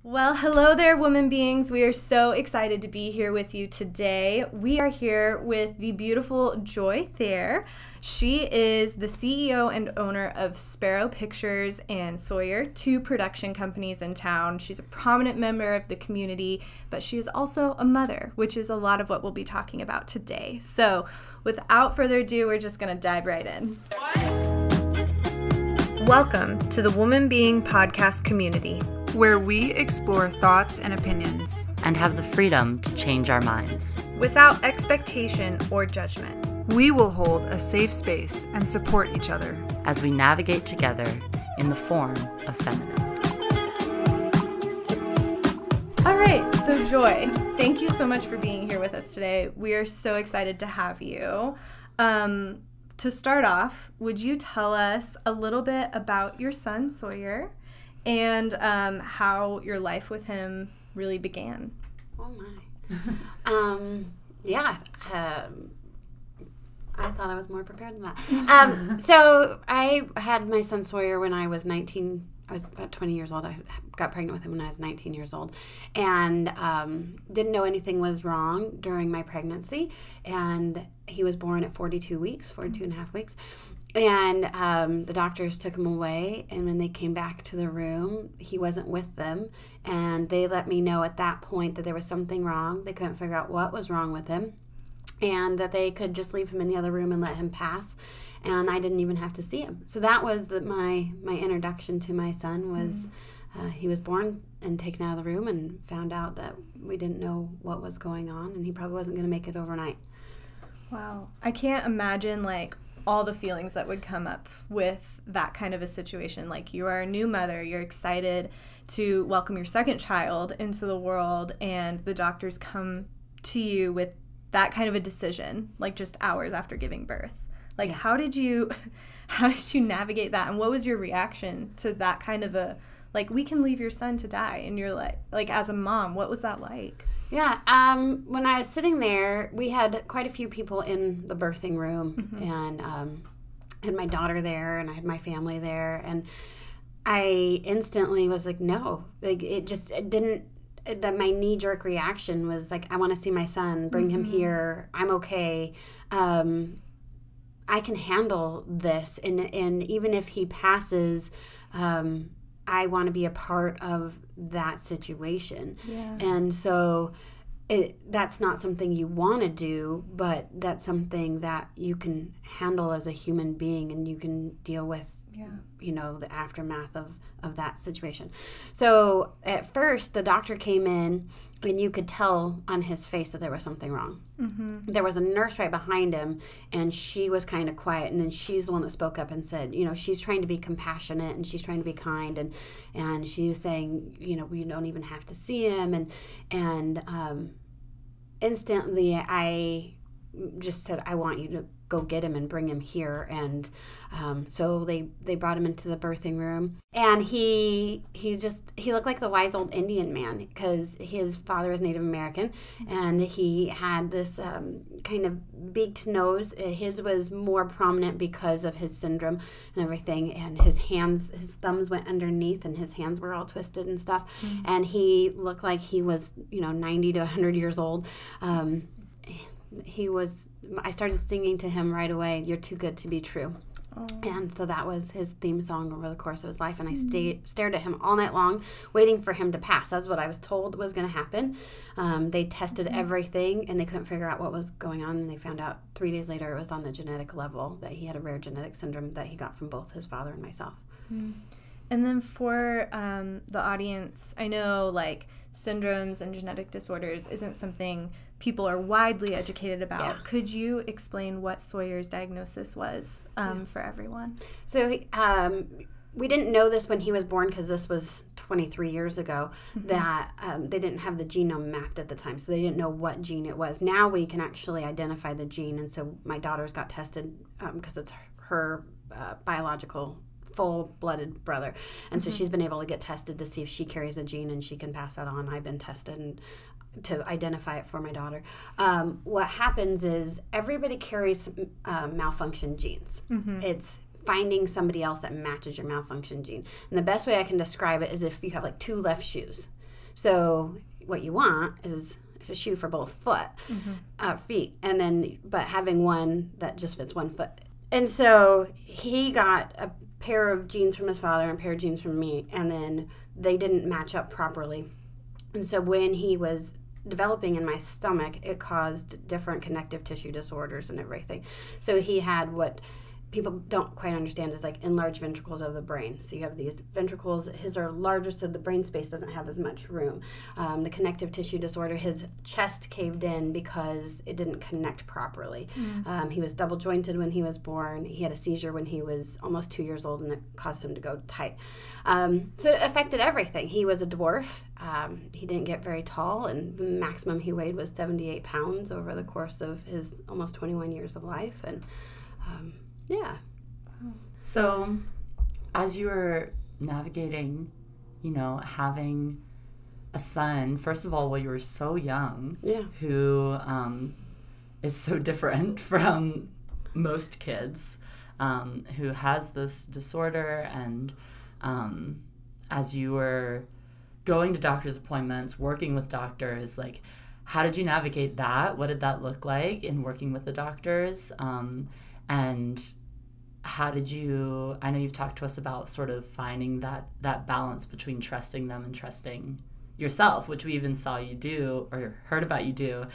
Well, hello there, woman beings. We are so excited to be here with you today. We are here with the beautiful Joy Thayer. She is the CEO and owner of Sparrow Pictures and Sawyer, two production companies in town. She's a prominent member of the community, but she is also a mother, which is a lot of what we'll be talking about today. So without further ado, we're just going to dive right in. Welcome to the Woman Being Podcast community, where we explore thoughts and opinions and have the freedom to change our minds without expectation or judgment. We will hold a safe space and support each other as we navigate together in the form of feminine. All right, so Joy, thank you so much for being here with us today. We are so excited to have you. To start off, would you tell us a little bit about your son, Sawyer, and how your life with him really began? Oh my. I thought I was more prepared than that. So I had my son Sawyer when I was 19. I was about 20 years old. I got pregnant with him when I was 19 years old, and didn't know anything was wrong during my pregnancy. And he was born at 42 and a half weeks. And the doctors took him away, and when they came back to the room, he wasn't with them. And they let me know at that point that there was something wrong. They couldn't figure out what was wrong with him, and that they could just leave him in the other room and let him pass. And I didn't even have to see him. So that was my introduction to my son was he was born and taken out of the room, and found out that we didn't know what was going on, and he probably wasn't going to make it overnight. Wow. I can't imagine, all the feelings that would come up with that kind of a situation. Like, you are a new mother, you're excited to welcome your second child into the world, and the doctors come to you with that kind of a decision, just hours after giving birth. Yeah. How did you navigate that, and what was your reaction to that kind of a, we can leave your son to die, and you're like as a mom, what was that like? Yeah, when I was sitting there, we had quite a few people in the birthing room, and I had my daughter there, and I had my family there, and I instantly was like, no, my knee-jerk reaction was I want to see my son, bring him here, I'm okay, I can handle this, and even if he passes, I want to be a part of that situation. Yeah. And so that's not something you want to do, but that's something that you can handle as a human being, and you can deal with, the aftermath of that situation. So at first, the doctor came in, and you could tell on his face that there was something wrong. There was a nurse right behind him, and she was kind of quiet, and then she's the one that spoke up and said, she's trying to be compassionate, and she's trying to be kind, and she was saying, we don't even have to see him, and instantly I just said, I want you to go get him and bring him here. And so they brought him into the birthing room, and he looked like the wise old Indian man, because his father is Native American, and he had this kind of beaked nose. His was more prominent because of his syndrome and everything, and his thumbs went underneath, and his hands were all twisted and stuff, and he looked like he was 90 to 100 years old. I started singing to him right away, "You're too good to be true." Oh. And so that was his theme song over the course of his life, and I stared at him all night long, waiting for him to pass. That's what I was told was going to happen. They tested everything, and they couldn't figure out what was going on, and they found out 3 days later it was on the genetic level, that he had a rare genetic syndrome that he got from both his father and myself. And then for the audience, I know syndromes and genetic disorders isn't something people are widely educated about. Yeah. Could you explain what Sawyer's diagnosis was for everyone? So we didn't know this when he was born, because this was 23 years ago, that they didn't have the genome mapped at the time, so they didn't know what gene it was. Now we can actually identify the gene, and so my daughter's got tested because it's her biological full-blooded brother, and so she's been able to get tested to see if she carries a gene, and she can pass that on. I've been tested and to identify it for my daughter. What happens is everybody carries malfunction genes. It's finding somebody else that matches your malfunction gene. And the best way I can describe it is if you have like two left shoes. So what you want is a shoe for both feet, and then but having one that just fits one foot. And so he got a pair of jeans from his father and a pair of jeans from me, and then they didn't match up properly. And so when he was developing in my stomach, it caused different connective tissue disorders and everything. So he had what people don't quite understand is like enlarged ventricles of the brain. So you have these ventricles, his are larger, so the brain space doesn't have as much room. The connective tissue disorder, his chest caved in because it didn't connect properly. He was double jointed when he was born. He had a seizure when he was almost 2 years old, and it caused him to go tight. So it affected everything. He was a dwarf. He didn't get very tall, and the maximum he weighed was 78 pounds over the course of his almost 21 years of life. And yeah. So as you were navigating, having a son, first of all, while you were so young, who is so different from most kids, who has this disorder, and as you were going to doctor's appointments, working with doctors, like, how did you navigate that? What did that look like in working with the doctors? And how did you, I know you've talked to us about sort of finding that balance between trusting them and trusting yourself, which we even saw you do or heard about you do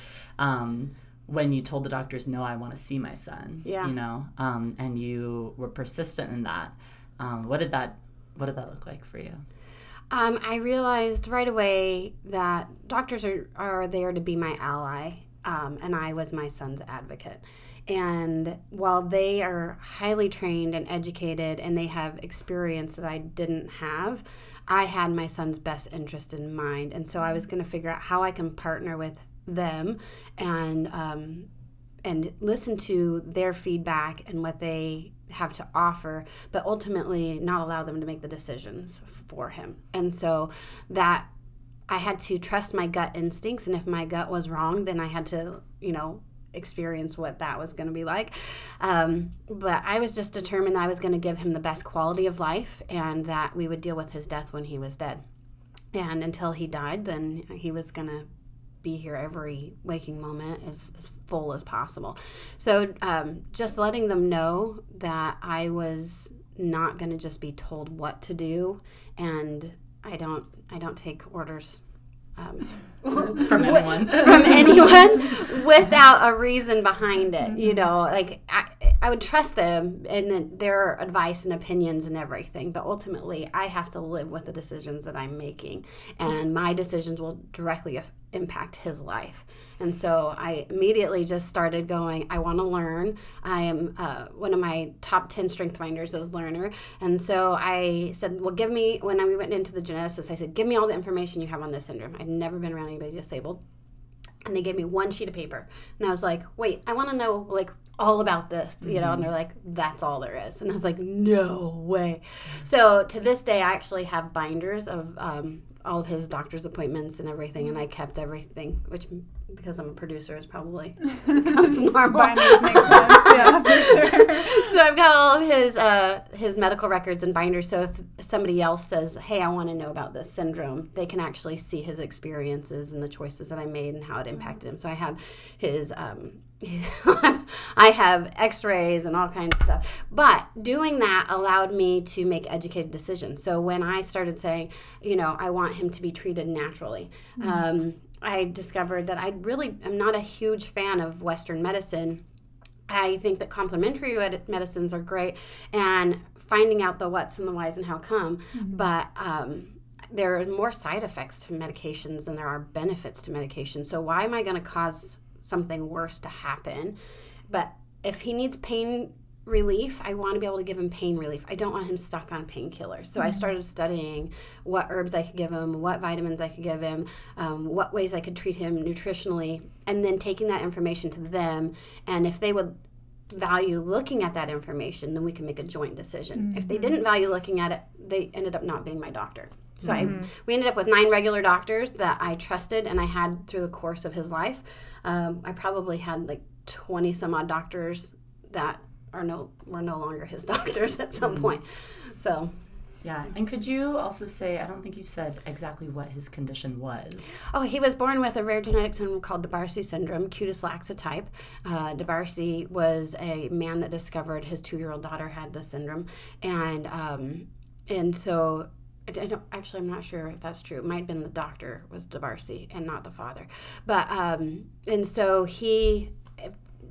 when you told the doctors, no, I want to see my son, and you were persistent in that. What did that look like for you? I realized right away that doctors are there to be my ally, and I was my son's advocate. And while they are highly trained and educated and they have experience that I didn't have, I had my son's best interest in mind. And so I was going to figure out how I can partner with them and listen to their feedback and what they have to offer, but ultimately not allow them to make the decisions for him. And so that I had to trust my gut instincts, and if my gut was wrong, then I had to, experience what that was going to be like. But I was just determined that I was going to give him the best quality of life, and that we would deal with his death when he was dead. And until he died, then he was going to be here every waking moment as full as possible. So just letting them know that I was not going to just be told what to do, and I don't take orders from anyone without a reason behind it. Like I would trust them and their advice and opinions and everything, but ultimately I have to live with the decisions that I'm making, and my decisions will directly impact his life. And so I immediately just started going, I want to learn. I am one of my top 10 strength finders is learner. And so I said, well, when we went into the geneticist, I said, give me all the information you have on this syndrome. I'd never been around anybody disabled. And they gave me one sheet of paper. And I was like, wait, I want to know, like, all about this, and they're like, that's all there is. And I was like, no way. So to this day, I actually have binders of all of his doctor's appointments and everything, and I kept everything, which, because I'm a producer, is probably becomes normal. Binders make sense, yeah, for sure. So I've got all of his medical records and binders, so if somebody else says, hey, I want to know about this syndrome, they can actually see his experiences and the choices that I made and how it impacted him. So I have his I have x-rays and all kinds of stuff. But doing that allowed me to make educated decisions. So when I started saying, I want him to be treated naturally, I discovered that I really am not a huge fan of Western medicine. I think that complementary medicines are great, and finding out the what's and the whys and how come. But there are more side effects to medications than there are benefits to medications. So why am I going to cause something worse to happen? But if he needs pain relief, I want to be able to give him pain relief. I don't want him stuck on painkillers. So I started studying what herbs I could give him, what vitamins I could give him, what ways I could treat him nutritionally, and then taking that information to them. And if they would value looking at that information, then we can make a joint decision. If they didn't value looking at it, they ended up not being my doctor. So we ended up with 9 regular doctors that I trusted and I had through the course of his life. I probably had like 20 some odd doctors that were no longer his doctors at some point. So Yeah, and could you also say, I don't think you've said exactly what his condition was. Oh, he was born with a rare genetic syndrome called the Barsy syndrome, cutis laxa type. Barsy was a man that discovered his 2-year-old daughter had this syndrome, and so I'm not sure if that's true. It might have been the doctor was Barsy and not the father, but and so he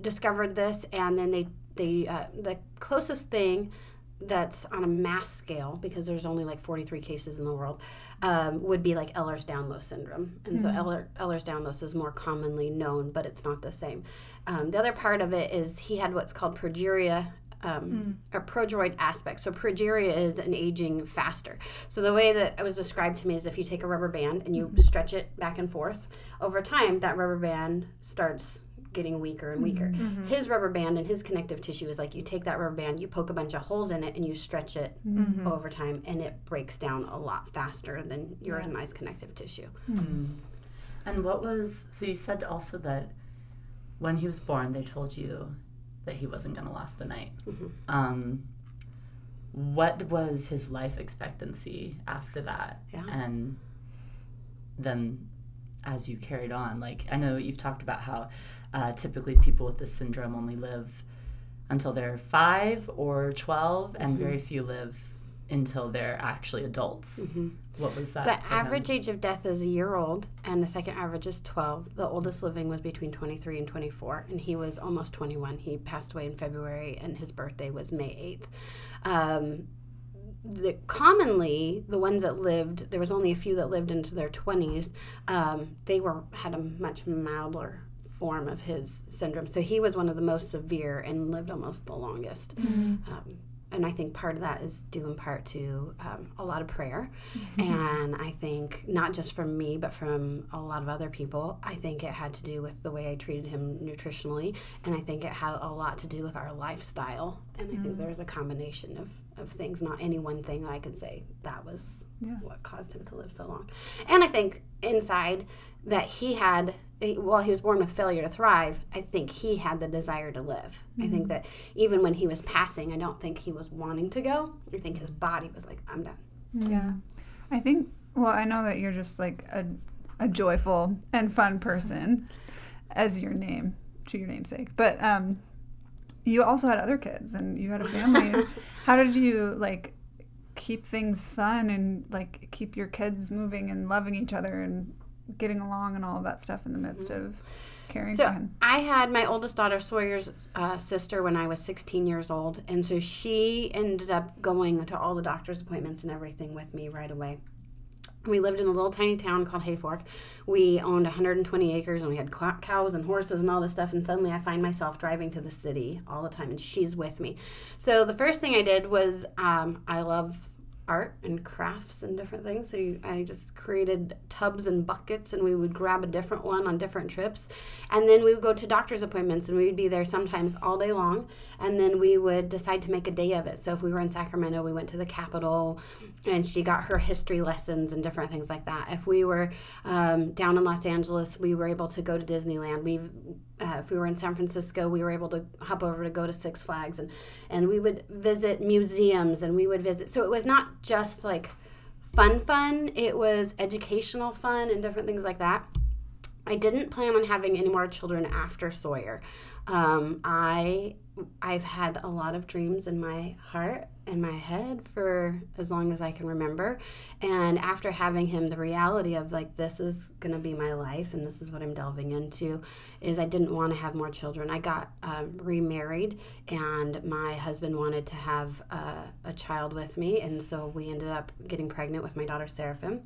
discovered this, and then the closest thing that's on a mass scale, because there's only like 43 cases in the world, would be like Ehlers-Danlos syndrome. And so Ehlers-Danlos is more commonly known, but it's not the same. The other part of it is he had what's called progeria, a progeroid aspect. So progeria is an aging faster. So the way that it was described to me is if you take a rubber band and you stretch it back and forth, over time that rubber band starts getting weaker and weaker. His rubber band and his connective tissue is like you take that rubber band, you poke a bunch of holes in it, and you stretch it over time, and it breaks down a lot faster than yours and I's connective tissue. And so you said also that when he was born, they told you that he wasn't going to last the night. What was his life expectancy after that? Yeah. And then as you carried on, like I know you've talked about how typically people with this syndrome only live until they're 5 or 12, and very few live until they're actually adults. What was that? The average age of death is a year old, and the second average is 12. The oldest living was between 23 and 24, and he was almost 21. He passed away in February, and his birthday was May 8th. Commonly, the ones that lived, there was only a few that lived into their 20s. They had a much milder form of his syndrome. So he was one of the most severe and lived almost the longest. And I think part of that is due in part to a lot of prayer. And I think not just from me, but from a lot of other people, I think it had to do with the way I treated him nutritionally. And I think it had a lot to do with our lifestyle. And I think there's a combination of things, not any one thing I could say that was what caused him to live so long. And I think inside that he was born with failure to thrive, I think he had the desire to live. I think that even when he was passing, I don't think he was wanting to go. I think his body was like, I'm done. Yeah. I think, I know that you're just like a joyful and fun person as your namesake. But you also had other kids and you had a family. How did you like keep things fun and like keep your kids moving and loving each other and getting along and all of that stuff in the midst of caring for him? I had my oldest daughter, Sawyer's sister, when I was 16 years old, and so she ended up going to all the doctor's appointments and everything with me right away. We lived in a little tiny town called Hayfork. We owned 120 acres, and we had cows and horses and all this stuff, and suddenly I find myself driving to the city all the time, and she's with me. So the first thing I did was I love art and crafts and different things. So I just created tubs and buckets, and we would grab a different one on different trips. And then we would go to doctor's appointments, and we would be there sometimes all day long. And then we would decide to make a day of it. So if we were in Sacramento, we went to the Capitol, and she got her history lessons and different things like that. If we were down in Los Angeles, we were able to go to Disneyland. If we were in San Francisco, we were able to hop over to go to Six Flags, and we would visit museums, and we would visit. So it was not just like fun. It was educational fun and different things like that. I didn't plan on having any more children after Sawyer. I've had a lot of dreams in my heart and my head for as long as I can remember. And after having him, the reality of like, this is going to be my life and this is what I'm delving into, is I didn't want to have more children. I got remarried, and my husband wanted to have a child with me. And so we ended up getting pregnant with my daughter, Seraphim.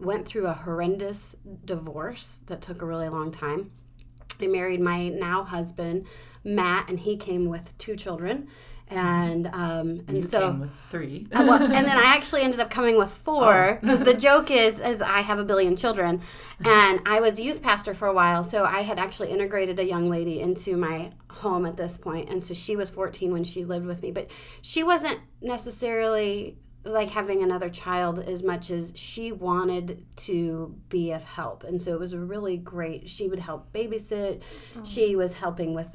Went through a horrendous divorce that took a really long time. I married my now husband, Matt, and he came with 2 children. And you so came with 3. and then I actually ended up coming with 4, because the joke is I have a billion children, and I was youth pastor for a while, so I had actually integrated a young lady into my home at this point, and so she was 14 when she lived with me, but she wasn't necessarily like having another child as much as she wanted to be of help. And so it was really great. She would help babysit. She was helping with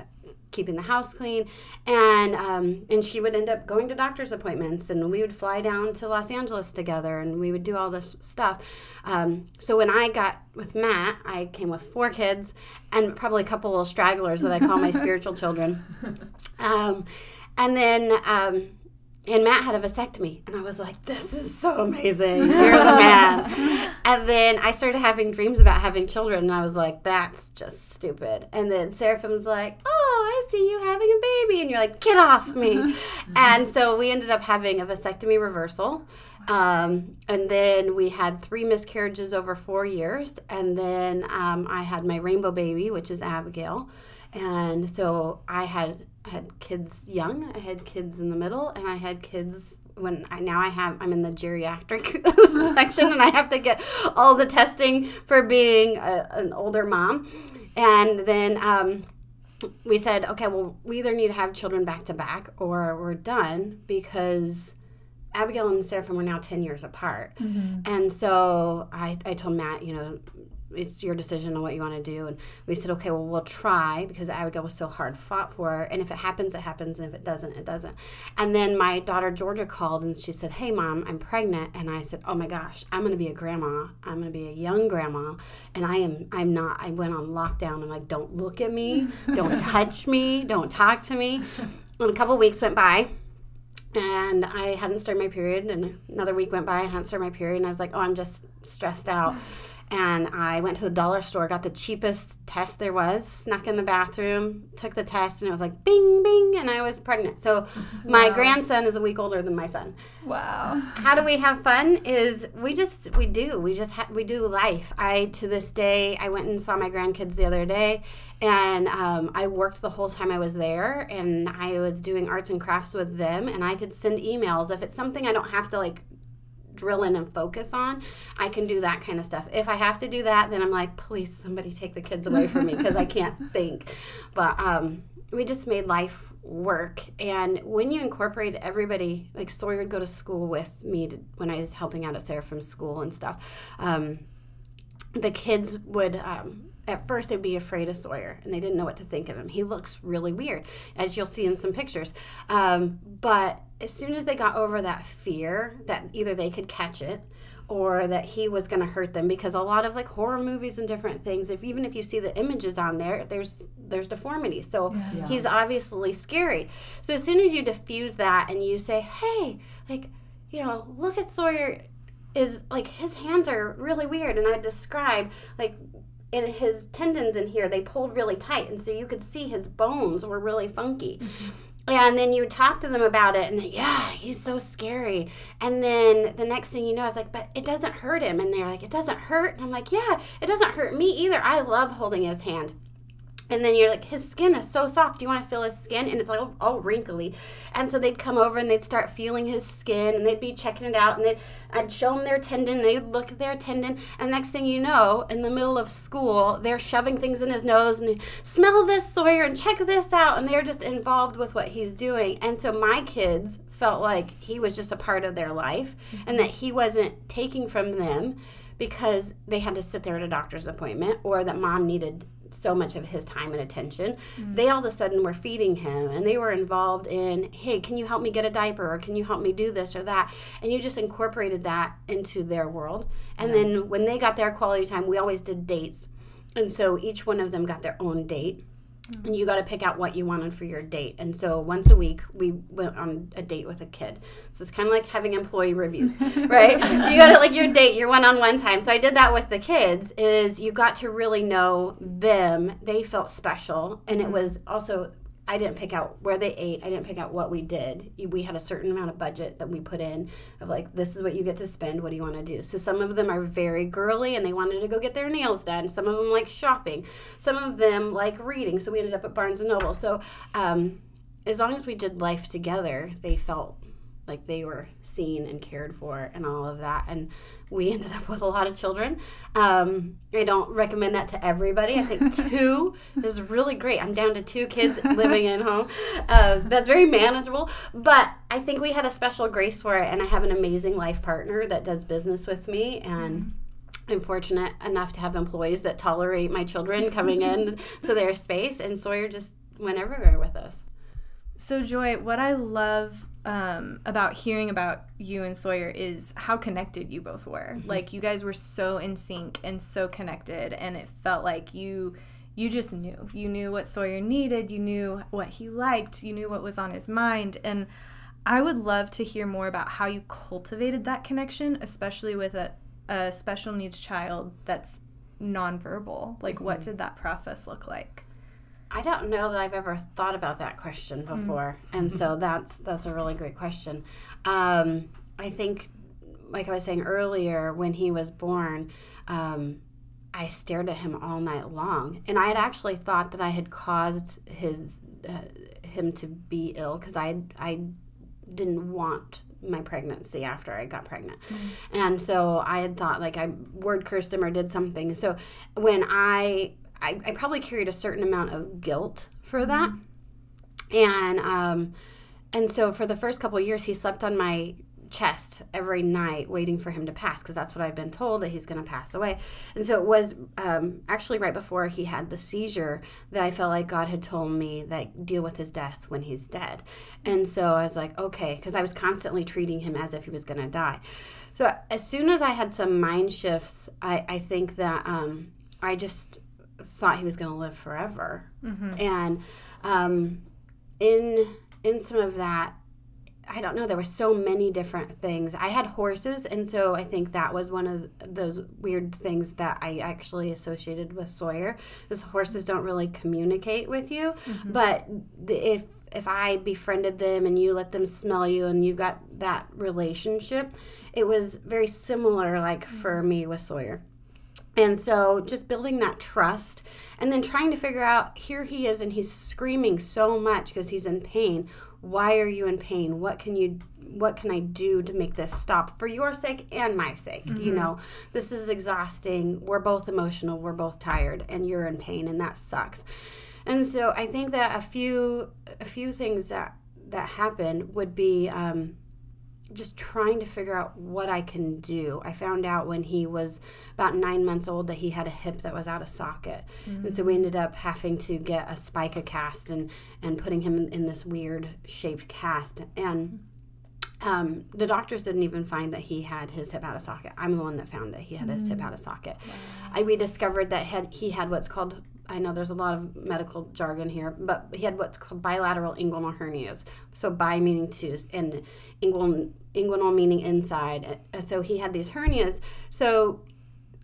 keeping the house clean, and she would end up going to doctor's appointments, and we would fly down to Los Angeles together, and we would do all this stuff. So when I got with Matt, I came with 4 kids and probably a couple little stragglers that I call my spiritual children. And then and Matt had a vasectomy, and I was like, this is so amazing. You're the man. And then I started having dreams about having children, and I was like, that's just stupid. And then Seraphim's like, oh, I see you having a baby. And you're like, get off me. And so we ended up having a vasectomy reversal. And then we had 3 miscarriages over 4 years. And then I had my rainbow baby, which is Abigail. And so I had kids young, I had kids in the middle, and I had kids I'm in the geriatric section, and I have to get all the testing for being an older mom. And then we said, okay, well, we either need to have children back to back or we're done, because Abigail and Seraphim were now 10 years apart. Mm-hmm. And so I told Matt, it's your decision on what you want to do. And we said, okay, well, we'll try, because Abigail was so hard fought for. And if it happens, it happens. And if it doesn't, it doesn't. And then my daughter, Georgia, called and she said, hey, Mom, I'm pregnant. And I said, oh my gosh, I'm going to be a grandma. I'm going to be a young grandma. And I'm not. I went on lockdown. I'm like, don't look at me. Don't touch me. Don't talk to me. And a couple weeks went by, and I hadn't started my period. And another week went by, I hadn't started my period. And I was like, oh, I'm just stressed out. And I went to the dollar store, got the cheapest test there was, snuck in the bathroom, took the test, and it was like, bing, bing, and I was pregnant. So my grandson is a week older than my son. Wow. How do we have fun? Is we do life. To this day, I went and saw my grandkids the other day, and I worked the whole time I was there, and I was doing arts and crafts with them, and I could send emails. If it's something I don't have to, drill in and focus on, I can do that kind of stuff. If I have to do that, then I'm like, please, somebody take the kids away from me, because I can't think. But we just made life work. And when you incorporate everybody, like Sawyer would go to school with me when I was helping out at Seraphim School and stuff, the kids would... at first, they'd be afraid of Sawyer, and they didn't know what to think of him. He looks really weird, as you'll see in some pictures. But as soon as they got over that fear that either they could catch it or that he was going to hurt them, because a lot of horror movies and different things, even if you see the images on there, there's deformity. So he's obviously scary. So as soon as you diffuse that and you say, hey, look at Sawyer, is his hands are really weird, and I describe in his tendons in here, they pulled really tight, and so you could see his bones were really funky. Mm-hmm. And then you talk to them about it, and he's so scary. And then the next thing you know, I was like, but it doesn't hurt him. And they're like, it doesn't hurt? And I'm like, yeah, it doesn't hurt me either. I love holding his hand. And then you're like, his skin is so soft. Do you want to feel his skin? And it's all wrinkly. And so they'd come over and they'd start feeling his skin, and they'd be checking it out. And I'd show them their tendon. They'd look at their tendon. And next thing you know, in the middle of school, they're shoving things in his nose. And they smell this, Sawyer, and check this out. And they're just involved with what he's doing. And so my kids felt like he was just a part of their life, and that he wasn't taking from them because they had to sit there at a doctor's appointment, or that mom needed so much of his time and attention. Mm-hmm. They all of a sudden were feeding him, and they were involved in, hey, can you help me get a diaper, or can you help me do this or that? And you just incorporated that into their world. And then when they got their quality time, we always did dates. And so each one of them got their own date. Mm-hmm. And you got to pick out what you wanted for your date. And so once a week, we went on a date with a kid. So it's kind of like having employee reviews, right? You got to, your date, your one-on-one time. So I did that with the kids, is you got to really know them. They felt special. And it was also, I didn't pick out where they ate. I didn't pick out what we did. We had a certain amount of budget that we put in of this is what you get to spend. What do you want to do? So some of them are very girly, and they wanted to go get their nails done. Some of them like shopping. Some of them like reading. So we ended up at Barnes & Noble. So as long as we did life together, they felt like they were seen and cared for and all of that. And we ended up with a lot of children. I don't recommend that to everybody. I think 2 is really great. I'm down to 2 kids living in home. That's very manageable. But I think we had a special grace for it, and I have an amazing life partner that does business with me, and I'm fortunate enough to have employees that tolerate my children coming in to their space, and Sawyer just went everywhere with us. So, Joy, what I love about hearing about you and Sawyer is how connected you both were. Mm-hmm. Like, you guys were so in sync and so connected, and it felt like you just knew. You knew what Sawyer needed. You knew what he liked. You knew what was on his mind. And I would love to hear more about how you cultivated that connection, especially with a special needs child that's nonverbal. Like, what did that process look like? I don't know that I've ever thought about that question before, and so that's a really great question. I think, like I was saying earlier, when he was born, I stared at him all night long, and I had actually thought that I had caused him to be ill because I didn't want my pregnancy after I got pregnant. Mm-hmm. And so I had thought like I word cursed him or did something. So when I probably carried a certain amount of guilt for that. And so for the first couple of years, he slept on my chest every night waiting for him to pass, because that's what I've been told, that he's going to pass away. And so it was actually right before he had the seizure that I felt like God had told me that deal with his death when he's dead. And so I was like, okay, because I was constantly treating him as if he was going to die. So as soon as I had some mind shifts, I think that I just thought he was going to live forever. Mm-hmm. And in some of that, I don't know, there were so many different things. I had horses, and so I think that was one of those weird things that I actually associated with Sawyer, because horses don't really communicate with you. Mm-hmm. But if I befriended them and you let them smell you and you got that relationship, it was very similar, like, for me with Sawyer. And so just building that trust, and then trying to figure out, here he is and he's screaming so much because he's in pain. Why are you in pain? What can I do to make this stop for your sake and my sake? Mm-hmm. You know, this is exhausting. We're both emotional. We're both tired, and you're in pain, and that sucks. And so I think that a few things that happened would be just trying to figure out what I can do. I found out when he was about 9 months old that he had a hip that was out of socket. Mm-hmm. And so we ended up having to get a spica cast and putting him in this weird shaped cast. And the doctors didn't even find that he had his hip out of socket. I'm the one that found that he had his hip out of socket. Wow. We discovered that he had what's called, I know there's a lot of medical jargon here, but he had what's called bilateral inguinal hernias. So bi meaning two, and inguinal meaning inside. So he had these hernias. So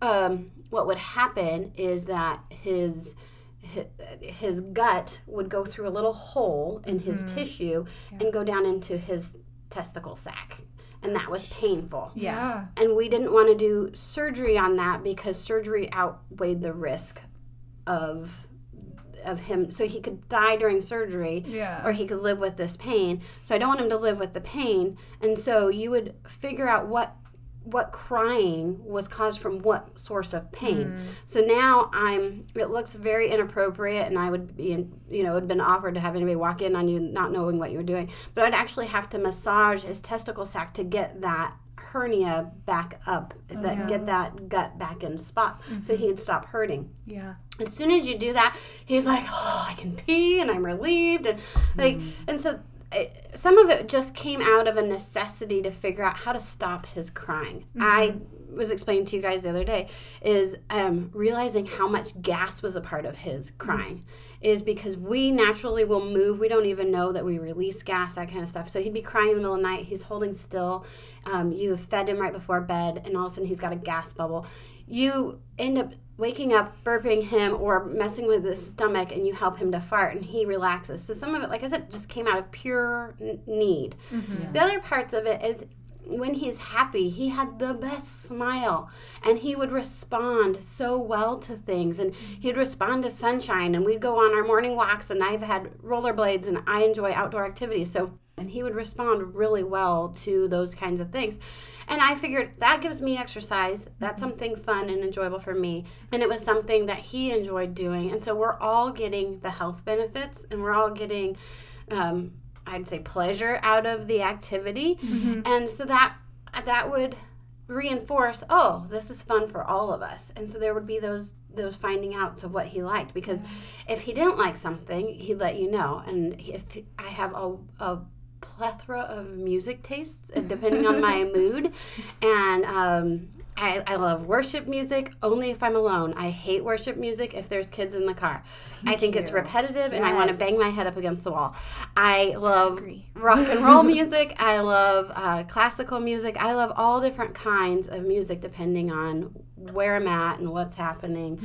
what would happen is that his gut would go through a little hole in his tissue and go down into his testicle sac. And that was painful. Yeah. And we didn't want to do surgery on that because surgery outweighed the risk of him, so he could die during surgery, or he could live with this pain. So I don't want him to live with the pain. And so you would figure out what crying was caused from what source of pain. So now it looks very inappropriate, and I would be it would have been awkward to have anybody walk in on you not knowing what you were doing, but I'd actually have to massage his testicle sac to get that hernia back up, get that gut back in spot, so he'd stop hurting. Yeah. As soon as you do that, he's like, oh, I can pee, and I'm relieved, and and so some of it just came out of a necessity to figure out how to stop his crying. I was explaining to you guys the other day is realizing how much gas was a part of his crying is because we naturally will move. We don't even know that we release gas, that kind of stuff. So he'd be crying in the middle of the night. He's holding still. You have fed him right before bed, and all of a sudden he's got a gas bubble. You end up waking up, burping him, or messing with his stomach, and you help him to fart, and he relaxes. So some of it, like I said, just came out of pure need. The other parts of it is when he's happy, he had the best smile, and he would respond so well to things, and he'd respond to sunshine, and we'd go on our morning walks, and I've had rollerblades, and I enjoy outdoor activities, and he would respond really well to those kinds of things. And I figured that gives me exercise. That's something fun and enjoyable for me. And it was something that he enjoyed doing. And so we're all getting the health benefits, and we're all getting, I'd say, pleasure out of the activity. And so that would reinforce, oh, this is fun for all of us. And so there would be those those finding outs of what he liked, because if he didn't like something, he'd let you know. And if I have a plethora of music tastes depending on my mood, and I love worship music only if I'm alone. I hate worship music if there's kids in the car. I think it's repetitive, and I want to bang my head up against the wall. I love rock and roll music. I love classical music. I love all different kinds of music depending on where I'm at and what's happening.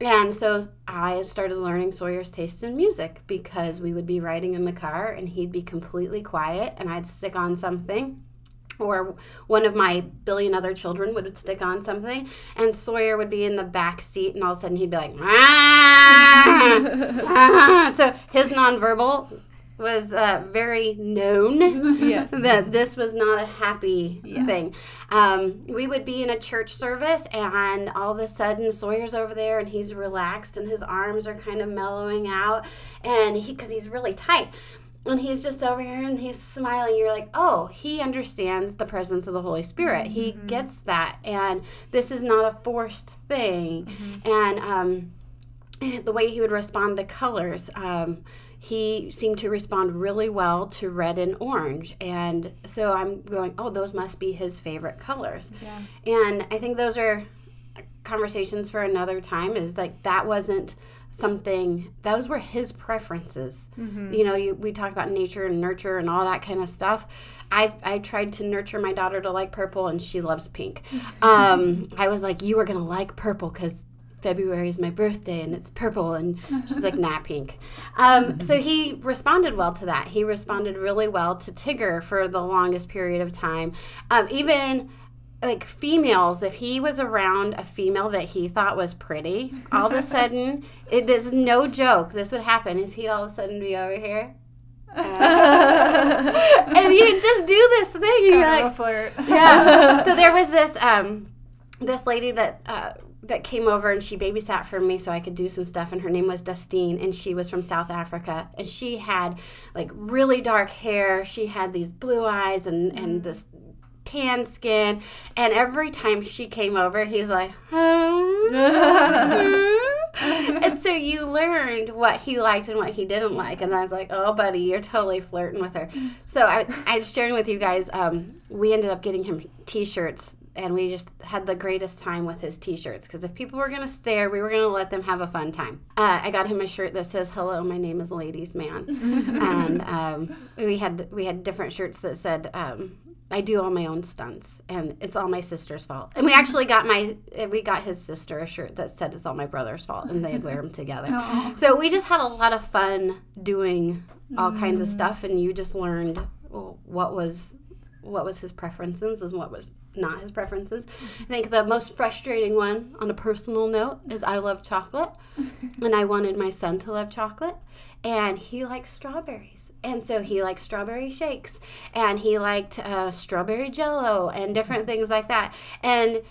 And so I started learning Sawyer's taste in music, because we would be riding in the car and he'd be completely quiet and I'd stick on something, or one of my billion other children would stick on something, and Sawyer would be in the back seat, and all of a sudden he'd be like, ah! So his nonverbal was very known that this was not a happy thing. We would be in a church service, and all of a sudden Sawyer's over there, and he's relaxed, and his arms are kind of mellowing out, and because he's really tight. And he's just over here and he's smiling. You're like, oh, he understands the presence of the Holy Spirit. He gets that. And this is not a forced thing. And the way he would respond to colors, he seemed to respond really well to red and orange. And so I'm going, oh, those must be his favorite colors. Yeah. And I think those are conversations for another time, is like that wasn't something, those were his preferences. You know, we talk about nature and nurture and all that kind of stuff. I tried to nurture my daughter to like purple, and she loves pink. I was like, you are going to like purple because February is my birthday and it's purple, and she's like, nah, pink. So he responded well to that. He responded really well to Tigger for the longest period of time. Even like females, if he was around a female that he thought was pretty, all of a sudden, it is no joke, this would happen, is he'd all of a sudden be over here. And you just do this thing. You're like, a flirt. Yeah. So there was this lady that came over, and she babysat for me so I could do some stuff, and her name was Dustine, and she was from South Africa, and she had like really dark hair. She had these blue eyes and this tan skin, and every time she came over, he's like, and so you learned what he liked and what he didn't like, and I was like, oh buddy, you're totally flirting with her. So I was sharing with you guys, we ended up getting him t-shirts, and we just had the greatest time with his t-shirts, because if people were going to stare, we were going to let them have a fun time. I got him a shirt that says, hello, my name is Ladies Man. And we had different shirts that said, I do all my own stunts, and it's all my sister's fault. And we actually got his sister a shirt that said it's all my brother's fault, and they'd wear them together. Aww. So we just had a lot of fun doing all kinds of stuff, and you just learned what was his preferences and what was not his preferences. I think the most frustrating one, on a personal note, is I love chocolate, and I wanted my son to love chocolate, and he likes strawberries, and so he liked strawberry shakes, and he liked strawberry jello and different things like that. And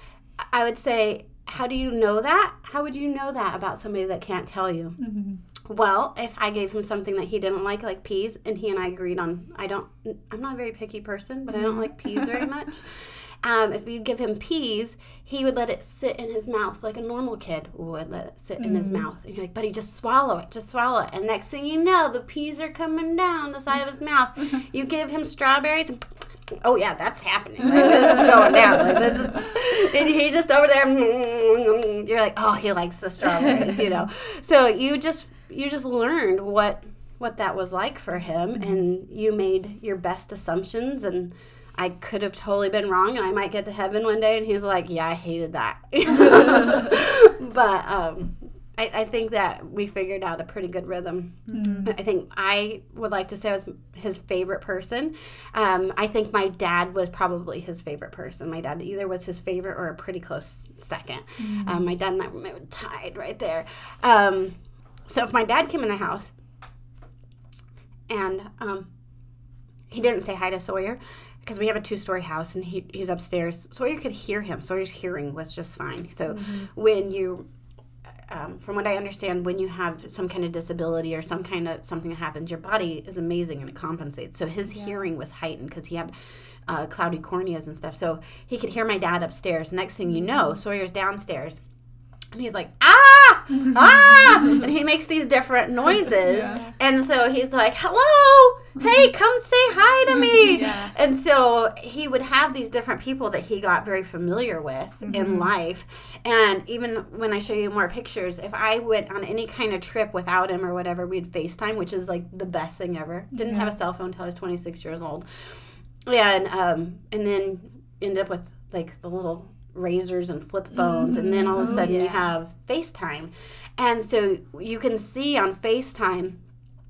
I would say, how do you know that? How would you know that about somebody that can't tell you? Well, if I gave him something that he didn't like peas, and he and I agreed on, I'm not a very picky person, but I don't like peas very much. If you'd give him peas, he would let it sit in his mouth like a normal kid would let it sit in his mouth. And you're like, buddy, just swallow it. And next thing you know, the peas are coming down the side of his mouth. You give him strawberries, oh yeah, that's happening. Like, this is going down. Like, this is, and he just over there, you're like, oh, he likes the strawberries, you know. So you just learned what that was like for him, and you made your best assumptions, and I could have totally been wrong, and I might get to heaven one day, and he's like, yeah, I hated that. But I think that we figured out a pretty good rhythm. I think I would like to say I was his favorite person. I think my dad was probably his favorite person. My dad either was his favorite or a pretty close second. My dad and I were tied right there. So if my dad came in the house and he didn't say hi to Sawyer, because we have a 2-story house, and he's upstairs. Sawyer could hear him. Sawyer's hearing was just fine. So when you, from what I understand, when you have some kind of disability or something that happens, your body is amazing and it compensates. So his hearing was heightened because he had cloudy corneas and stuff. So he could hear my dad upstairs. Next thing you know, Sawyer's downstairs. And he's like, ah, ah, and he makes these different noises. Yeah. And so he's like, hello, hey, come say hi to me. Yeah. And so he would have these different people that he got very familiar with in life. And even when I show you more pictures, if I went on any kind of trip without him or whatever, we'd FaceTime, which is like the best thing ever. Didn't have a cell phone until I was 26 years old. Yeah, and then ended up with like the little razors and flip phones, and then all of a sudden you have FaceTime. And so you can see on FaceTime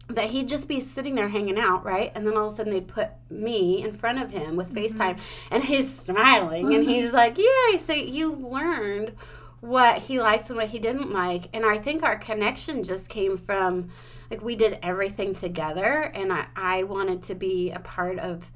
that he'd just be sitting there hanging out, right? And then all of a sudden they'd put me in front of him with FaceTime, and he's smiling, and he's like, yeah, so you learned what he likes and what he didn't like. And I think our connection just came from, like, we did everything together, and I wanted to be a part of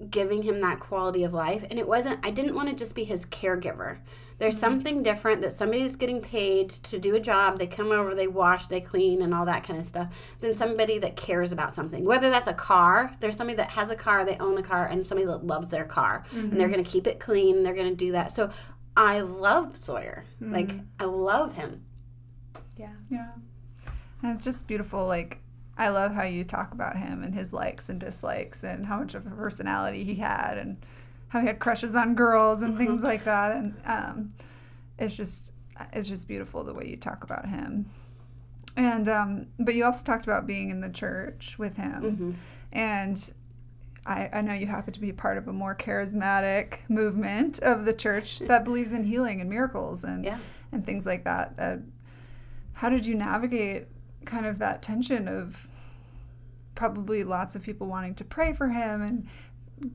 giving him that quality of life. And I didn't want to just be his caregiver. There's something different, that somebody's getting paid to do a job, they come over, they wash, they clean, and all that kind of stuff, than somebody that cares about something. Whether that's a car, there's somebody that has a car, they own the car, and somebody that loves their car, and they're going to keep it clean, and they're going to do that. So I love Sawyer. Like, I love him. Yeah. And it's just beautiful. Like, I love how you talk about him and his likes and dislikes and how much of a personality he had and how he had crushes on girls and things like that. And it's just beautiful the way you talk about him. And but you also talked about being in the church with him. And I know you happen to be part of a more charismatic movement of the church that believes in healing and miracles and things like that. How did you navigate kind of that tension of probably lots of people wanting to pray for him and,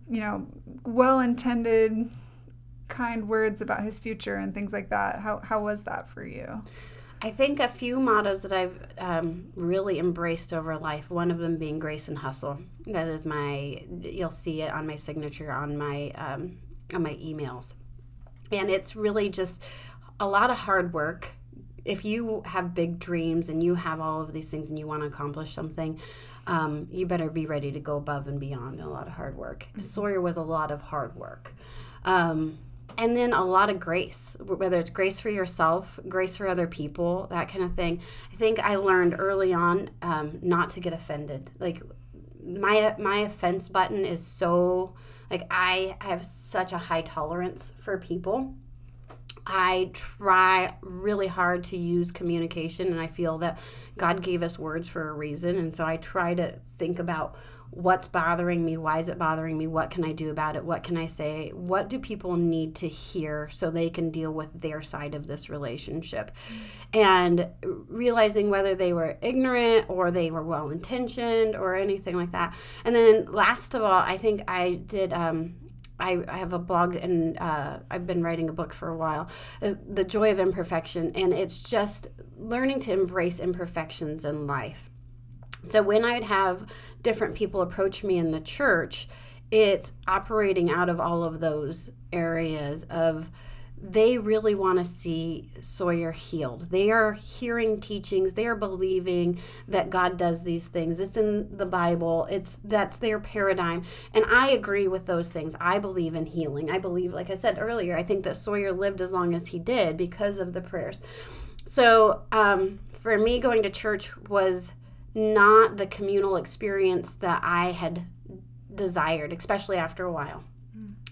you know, well-intended kind words about his future and things like that? How was that for you? I think a few mottos that I've really embraced over life, one of them being grace and hustle. That is you'll see it on my signature on my emails. And it's really just a lot of hard work. If you have big dreams and you have all of these things and you want to accomplish something, you better be ready to go above and beyond. A lot of hard work. Sawyer was a lot of hard work. And then a lot of grace, whether it's grace for yourself, grace for other people, that kind of thing. I think I learned early on not to get offended. Like, my offense button is so, like, I have such a high tolerance for people. I try really hard to use communication, and I feel that God gave us words for a reason. And so I try to think about what's bothering me, why is it bothering me, what can I do about it, what can I say, what do people need to hear so they can deal with their side of this relationship. And realizing whether they were ignorant or they were well-intentioned or anything like that. And then last of all, I think I did... I have a blog, and I've been writing a book for a while, The Joy of Imperfection, and it's just learning to embrace imperfections in life. So when I'd have different people approach me in the church, it's operating out of all of those areas of they really want to see Sawyer healed. They are hearing teachings. They are believing that God does these things. It's in the Bible. That's their paradigm. And I agree with those things. I believe in healing. I believe, like I said earlier, I think that Sawyer lived as long as he did because of the prayers. So for me, going to church was not the communal experience that I had desired, especially after a while.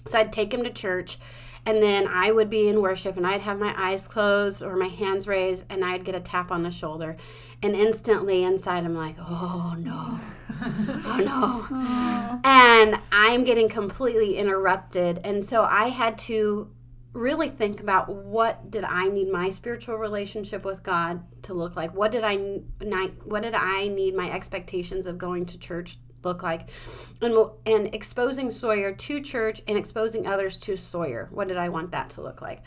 So I'd take him to church, and then I would be in worship, and I'd have my eyes closed or my hands raised, and I'd get a tap on the shoulder. And instantly inside, I'm like, oh, no. Oh, no. Oh. And I'm getting completely interrupted. And so I had to really think about, what did I need my spiritual relationship with God to look like? What did I need my expectations of going to church look like? And exposing Sawyer to church and exposing others to Sawyer. What did I want that to look like?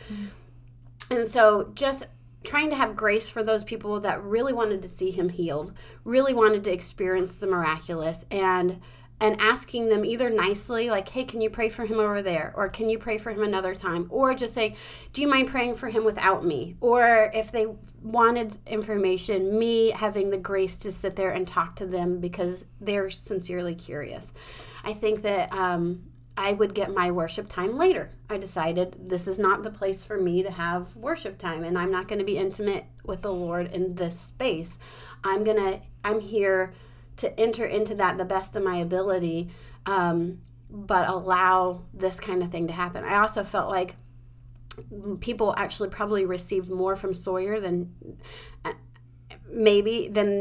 And so just trying to have grace for those people that really wanted to see him healed, really wanted to experience the miraculous, and asking them either nicely, like, hey, can you pray for him over there? Or can you pray for him another time? Or just say, do you mind praying for him without me? Or if they wanted information, me having the grace to sit there and talk to them because they're sincerely curious. I think that I would get my worship time later. I decided this is not the place for me to have worship time, and I'm not going to be intimate with the Lord in this space. I'm here to enter into that the best of my ability, but allow this kind of thing to happen. I also felt like people actually probably received more from Sawyer than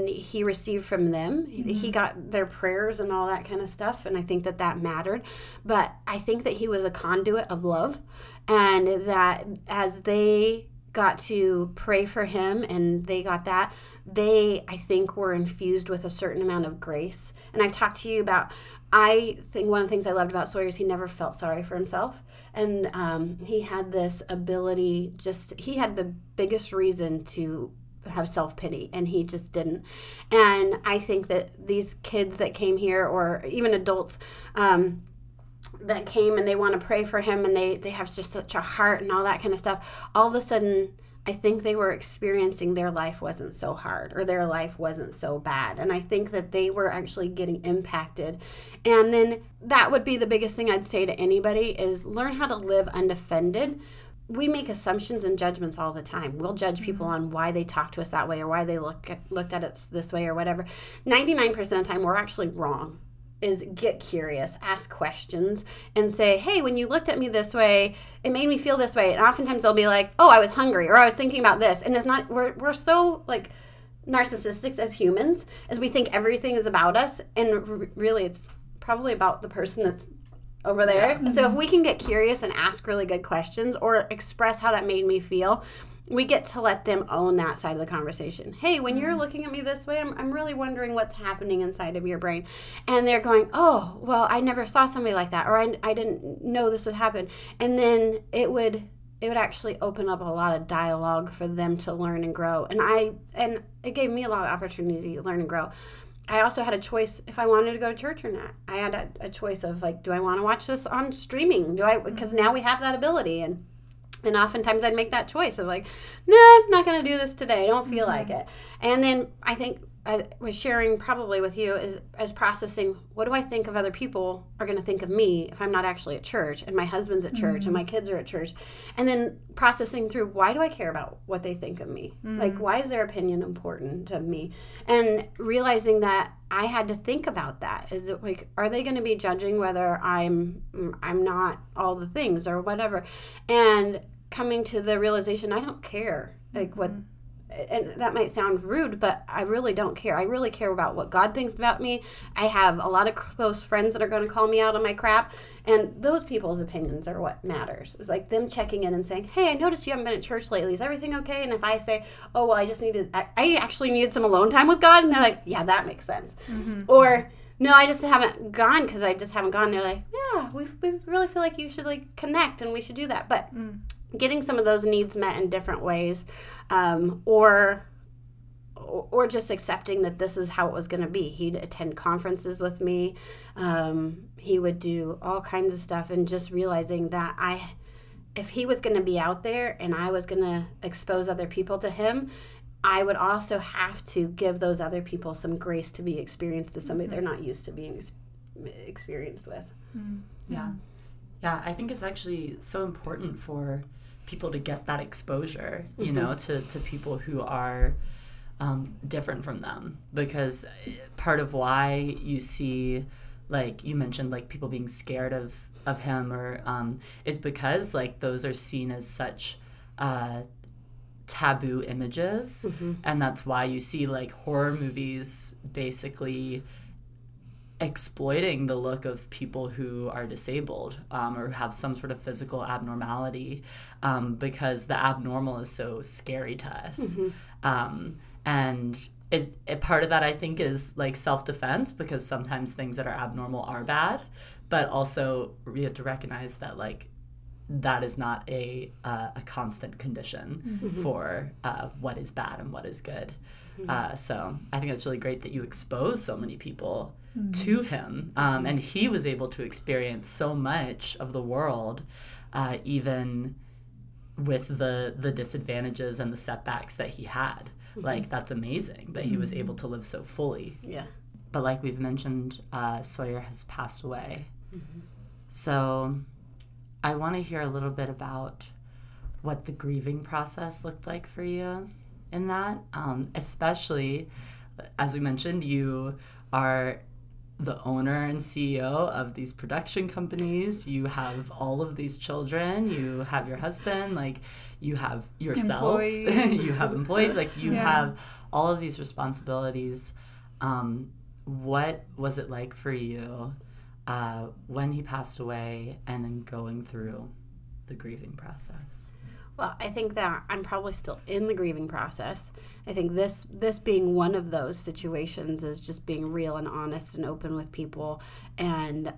he received from them. Mm-hmm. He got their prayers and all that kind of stuff, and I think that mattered. But I think that he was a conduit of love, and that as they got to pray for him and they got that, they, I think, were infused with a certain amount of grace. And I've talked to you about, I think one of the things I loved about Sawyer is he never felt sorry for himself. And he had this ability, he had the biggest reason to have self-pity, and he just didn't. And I think that these kids that came here, or even adults that came and they want to pray for him, and they have just such a heart and all that kind of stuff, all of a sudden I think they were experiencing their life wasn't so hard, or their life wasn't so bad. And I think that they were actually getting impacted. And then that would be the biggest thing I'd say to anybody is learn how to live undefended. We make assumptions and judgments all the time. We'll judge people on why they talk to us that way, or why they looked at it this way, or whatever. 99% of the time, we're actually wrong. Is get curious, ask questions, and say, hey, when you looked at me this way, it made me feel this way. And oftentimes they'll be like, oh, I was hungry, or I was thinking about this. And it's not, we're so like narcissistic as humans, as we think everything is about us, and really it's probably about the person that's over there. Yeah. So if we can get curious and ask really good questions, or express how that made me feel, we get to let them own that side of the conversation. Hey, when you're looking at me this way, I'm really wondering what's happening inside of your brain. And they're going, oh, well, I never saw somebody like that, or I didn't know this would happen. And then it would actually open up a lot of dialogue for them to learn and grow. And it gave me a lot of opportunity to learn and grow. I also had a choice if I wanted to go to church or not. I had a choice of like, do I want to watch this on streaming? Because now we have that ability. And oftentimes I'd make that choice of like, nah, I'm not going to do this today. I don't feel like it. And then I think I was sharing probably with you as processing, what do I think of other people are going to think of me if I'm not actually at church, and my husband's at church, and my kids are at church. And then processing through, why do I care about what they think of me? Like, why is their opinion important to me? And realizing that I had to think about that. Is it like, are they going to be judging whether I'm not all the things or whatever? And coming to the realization, I don't care. Like what, and that might sound rude, but I really don't care. I really care about what God thinks about me. I have a lot of close friends that are going to call me out on my crap, and those people's opinions are what matters. It's like them checking in and saying, hey, I noticed you haven't been at church lately. Is everything okay? And if I say, oh, well, I actually needed some alone time with God, and they're like, yeah, that makes sense. Or, no, I just haven't gone because I just haven't gone. They're like, yeah, we really feel like you should like connect, and we should do that. But getting some of those needs met in different ways, or just accepting that this is how it was going to be. He'd attend conferences with me. He would do all kinds of stuff, and just realizing that if he was going to be out there and I was going to expose other people to him, I would also have to give those other people some grace to be experienced to somebody they're not used to being experienced with. Yeah, I think it's actually so important for people to get that exposure, you know, to people who are different from them, because part of why you see, like you mentioned, like people being scared of him, or is because like those are seen as such taboo images, and that's why you see like horror movies basically exploiting the look of people who are disabled, or have some sort of physical abnormality, because the abnormal is so scary to us. And part of that, I think, is like self-defense, because sometimes things that are abnormal are bad, but also we have to recognize that like that is not a constant condition for what is bad and what is good. So I think it's really great that you expose so many people to him, and he was able to experience so much of the world, even with the disadvantages and the setbacks that he had. Like, that's amazing that he was able to live so fully. Yeah. But like we've mentioned, Sawyer has passed away. So I want to hear a little bit about what the grieving process looked like for you in that, especially, as we mentioned, you are the owner and CEO of these production companies. You have all of these children. You have your husband. Like, you have yourself. You have employees. Like, you have all of these responsibilities. What was it like for you when he passed away, and then going through the grieving process? Well, I think that I'm probably still in the grieving process. I think this being one of those situations is just being real and honest and open with people, and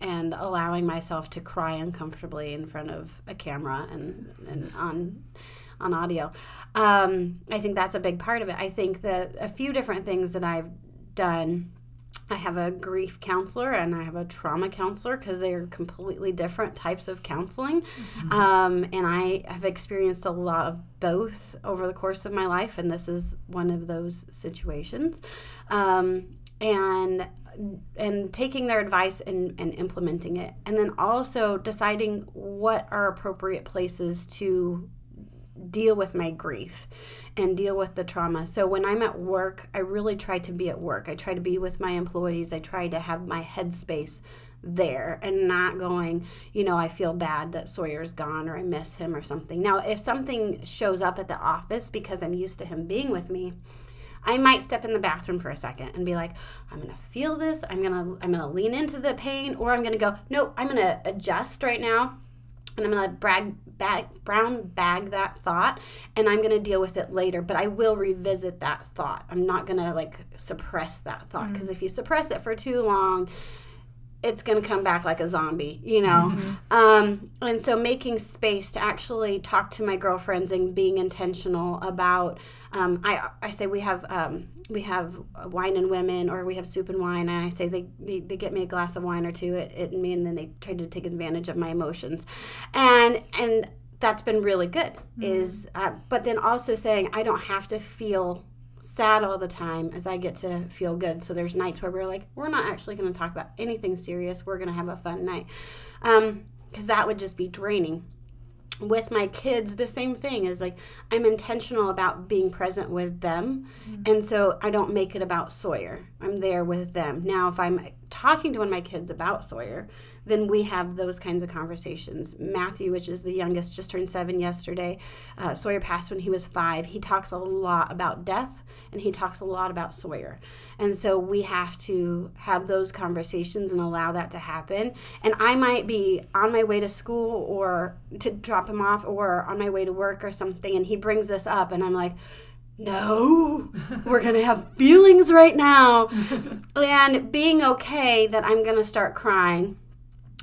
allowing myself to cry uncomfortably in front of a camera and on audio. I think that's a big part of it. I think that a few different things that I've done. I have a grief counselor and I have a trauma counselor, because they are completely different types of counseling. And I have experienced a lot of both over the course of my life, and this is one of those situations. And taking their advice and implementing it. And then also deciding what are appropriate places to deal with my grief and deal with the trauma. So when I'm at work, I really try to be at work. I try to be with my employees. I try to have my headspace there and not going, I feel bad that Sawyer's gone or I miss him or something. Now, if something shows up at the office because I'm used to him being with me, I might step in the bathroom for a second and be like, I'm going to feel this. I'm going to lean into the pain, or I'm going to go, no, I'm going to adjust right now. And I'm going to brown bag that thought, and I'm going to deal with it later. But I will revisit that thought. I'm not going to suppress that thought, because if you suppress it for too long, it's going to come back like a zombie, And so making space to actually talk to my girlfriends and being intentional about, I say we have wine and women, or we have soup and wine, and I say they get me a glass of wine or two at me, and then they try to take advantage of my emotions, and that's been really good. But then also saying I don't have to feel sad all the time, as I get to feel good. So there's nights where we're like, we're not actually going to talk about anything serious. We're going to have a fun night, because that would just be draining. With my kids, the same thing is I'm intentional about being present with them. And so I don't make it about Sawyer. I'm there with them. Now, if I'm talking to one of my kids about Sawyer, then we have those kinds of conversations. Matthew, which is the youngest, just turned 7 yesterday. Sawyer passed when he was 5. He talks a lot about death, and he talks a lot about Sawyer. And so we have to have those conversations and allow that to happen. And I might be on my way to school or to drop him off, or on my way to work or something, and he brings this up, and I'm like, no, we're going to have feelings right now. And being okay that I'm going to start crying,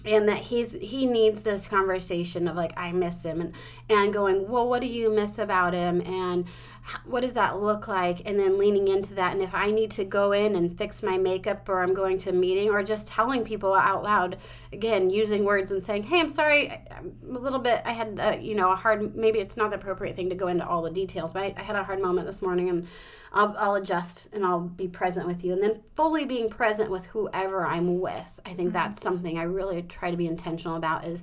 and that he needs this conversation of I miss him, and going, well, what do you miss about him, and what does that look like? And then leaning into that. And if I need to go in and fix my makeup, or I'm going to a meeting, or just telling people out loud, again, using words and saying, hey, I'm sorry, I'm a little bit, I had a hard, maybe it's not the appropriate thing to go into all the details, but I had a hard moment this morning, and I'll adjust and I'll be present with you. And then fully being present with whoever I'm with. I think that's something I really try to be intentional about, is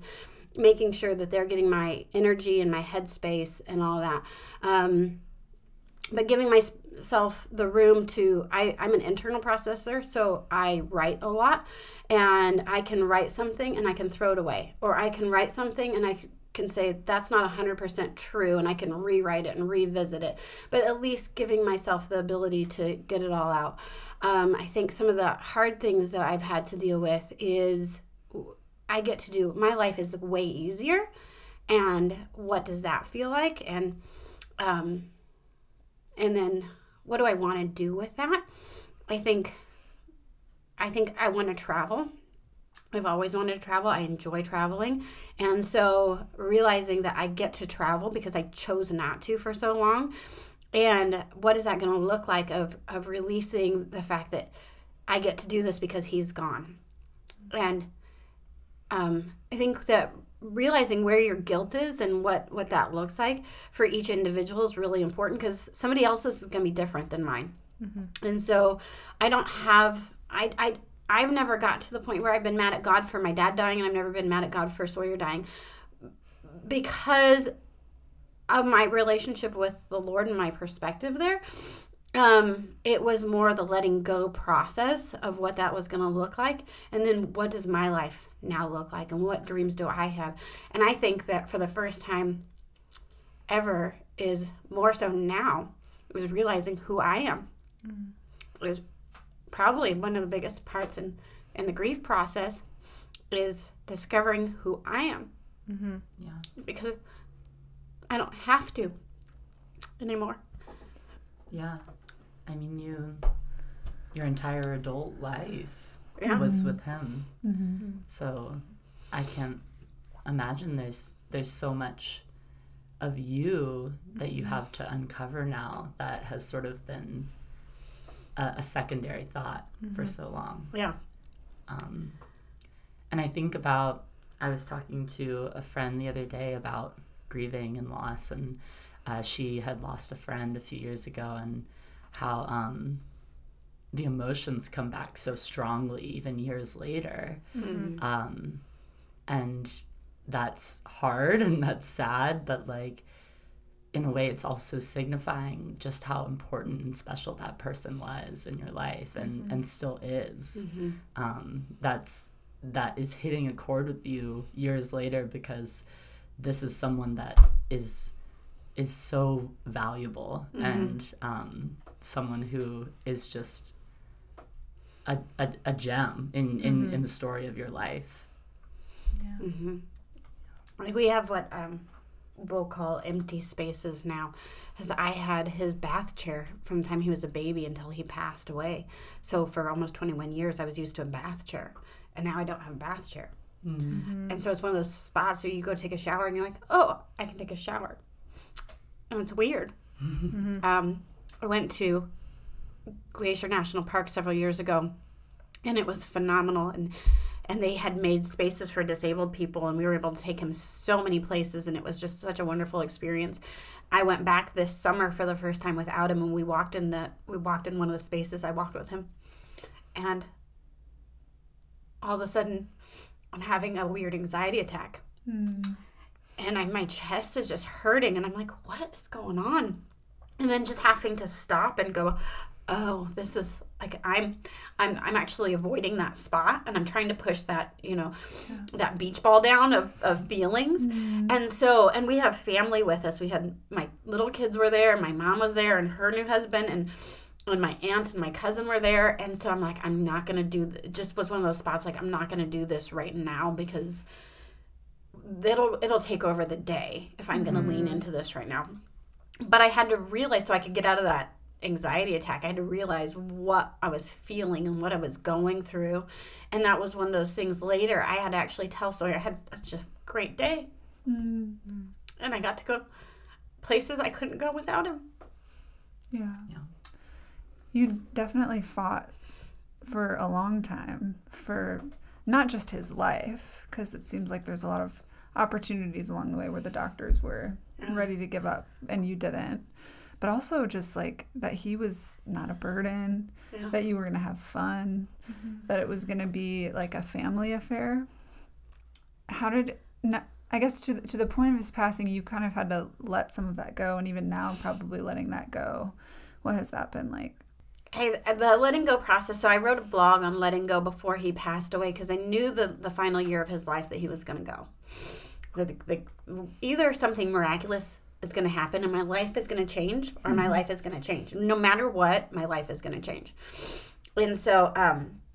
making sure that they're getting my energy and my headspace and all that. But giving myself the room to, I'm an internal processor, so I write a lot, and I can write something and I can throw it away. Or I can write something and I can say that's not 100% true, and I can rewrite it and revisit it, but at least giving myself the ability to get it all out. I think some of the hard things that I've had to deal with is I get to do, my life is way easier, and what does that feel like? And then what do I want to do with that? I think I want to travel. I've always wanted to travel. I enjoy traveling. And so realizing that I get to travel because I chose not to for so long. And what is that going to look like of releasing the fact that I get to do this because he's gone? And I think that realizing where your guilt is and what that looks like for each individual is really important, because somebody else's is going to be different than mine. And so I don't have, I've never got to the point where I've been mad at God for my dad dying, and I've never been mad at God for Sawyer dying, because of my relationship with the Lord and my perspective there. It was more the letting go process of what that was going to look like. And then what does my life now look like? And what dreams do I have? And I think that for the first time ever is more so now, it was realizing who I am. It was probably one of the biggest parts in the grief process, is discovering who I am. Yeah. Because I don't have to anymore. Yeah. I mean, your entire adult life Yeah. was with him. So I can't imagine there's so much of you that you have to uncover now that has sort of been a secondary thought for so long. Yeah. And I think about, I was talking to a friend the other day about grieving and loss, and she had lost a friend a few years ago, and how the emotions come back so strongly even years later. And that's hard and that's sad, but like in a way it's also signifying just how important and special that person was in your life, and still is. That is hitting a chord with you years later, because this is someone that is so valuable, and someone who is just a gem in the story of your life. We have what we'll call empty spaces now, because I had his bath chair from the time he was a baby until he passed away. So for almost 21 years I was used to a bath chair, and now I don't have a bath chair. And so it's one of those spots where you go take a shower and you're like, oh, I can take a shower. And it's weird. I went to Glacier National Park several years ago, and it was phenomenal. And they had made spaces for disabled people, and we were able to take him so many places, and it was just such a wonderful experience. I went back this summer for the first time without him, and we walked in one of the spaces. I walked with him, and all of a sudden I'm having a weird anxiety attack. And my chest is just hurting, and I'm like, what is going on? And then just having to stop and go, oh, this is like, I'm actually avoiding that spot, and I'm trying to push that, that beach ball down of feelings. And we have family with us. We had, my little kids were there, my mom was there, and her new husband, and my aunt and my cousin were there. And so I'm like, I'm not going to it just was one of those spots, like, I'm not going to do this right now, because it'll take over the day if I'm going to lean into this right now. But I had to realize, so I could get out of that anxiety attack, I had to realize what I was feeling and what I was going through. And that was one of those things later. I had to actually tell Sawyer I had such a great day. And I got to go places I couldn't go without him. Yeah. You definitely fought for a long time for not just his life, because it seems like there's a lot of opportunities along the way where the doctors were ready to give up and you didn't, but also just like that he was not a burden, that you were going to have fun, that it was going to be like a family affair. I guess to the point of his passing, you kind of had to let some of that go, and even now probably letting that go. What has that been like? Hey, the letting go process. So I wrote a blog on letting go before he passed away, because I knew the final year of his life that he was going to go. Either something miraculous is going to happen and my life is going to change, or my life is going to change. No matter what, my life is going to change. And so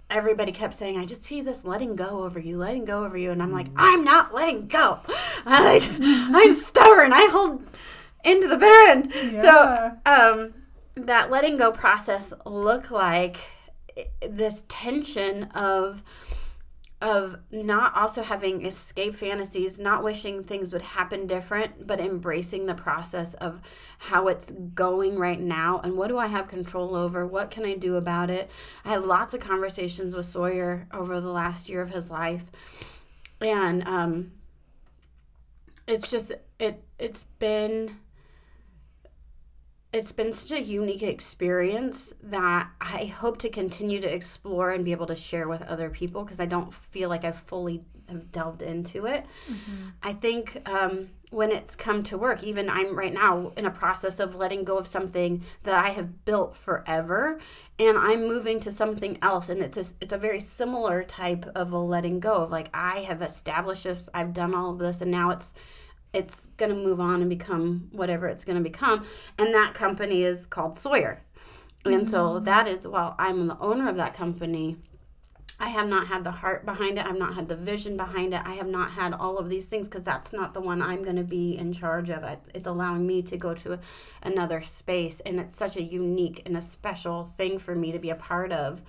everybody kept saying, I just see this letting go over you. And I'm like, I'm not letting go. I'm stubborn. I hold into the bitter end. Yeah. So that letting go process looked like this tension of not also having escape fantasies, not wishing things would happen different, but embracing the process of how it's going right now and what do I have control over? What can I do about it? I had lots of conversations with Sawyer over the last year of his life. And it's just, it's been it's been such a unique experience that I hope to continue to explore and be able to share with other people, because I don't feel like I've fully have delved into it. Mm-hmm. I think when it's come to work, even I'm right now in a process of letting go of something that I have built forever, and I'm moving to something else, and it's a very similar type of a letting go of, like, I have established this, I've done all of this, and now it's going to move on and become whatever it's going to become. And that company is called Sawyer. And so that is, while I'm the owner of that company, I have not had the heart behind it. I've not had the vision behind it. I have not had all of these things, because that's not the one I'm going to be in charge of. It's allowing me to go to another space. And it's such a unique and a special thing for me to be a part of.